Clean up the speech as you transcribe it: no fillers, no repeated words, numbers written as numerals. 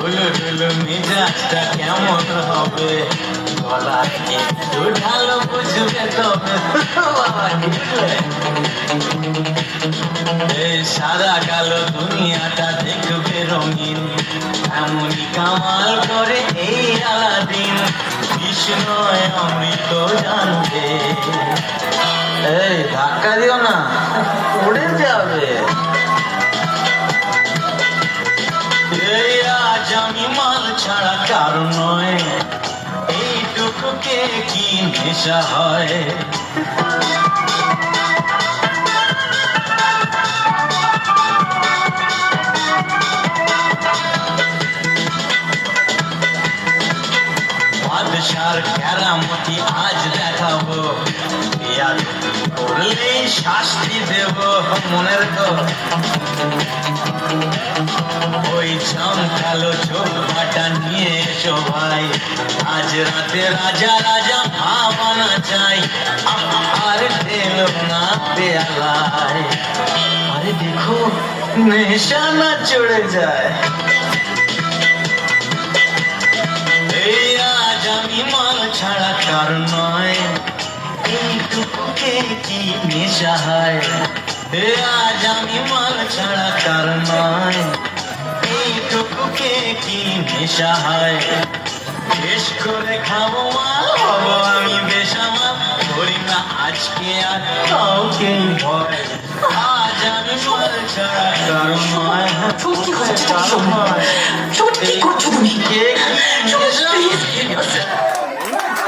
ঢুলু ঢুলু মিজাজটা কেমন হবে, গলায় একটু ঢালো বুঝবে তবে। বাবা কি বুঝলে? এই সাদা কালো দুনিয়াটা দেখবে রঙিন, এমনই কামাল করে এই আলাদিন, কৃষ্ণয় অমৃত জানবে। এই ধাক্কা দিও না, উড়ে যাবে। এই আজ আমি মাল ছাড়া কারণ নয়, এইটুকুকে কি নেশা হয়। বাদশার কেরামতি আজ দেখাবো, ইয়াদ করলেই শাস্তি দেব, মনে রেখো। ওই চমকালো চোখ ফাটা নিয়ে এসো ভাই, আজ রাতে রাজা রাজা ভাবানা চাই। আর ঢেলো না পেয়ালায়, আরে দেখো নেশা না চড়ে যায়। এই আজ আমি মাল ছাড়া কারণ নয়, এইটুকুকে কি নেশা হয়। এই আজ আমি মাল ছাড়া কারণ নয়, এইটুকুকে কি নেশা হয়। বেশ করে খাবো মাল, হবো আমি বেসামাল, করি না আজকে আর কাউকে ভয়। আজ আমি মাল ছাড়া কারণ নয়, সত্যি হয়েছে কারণ নয়।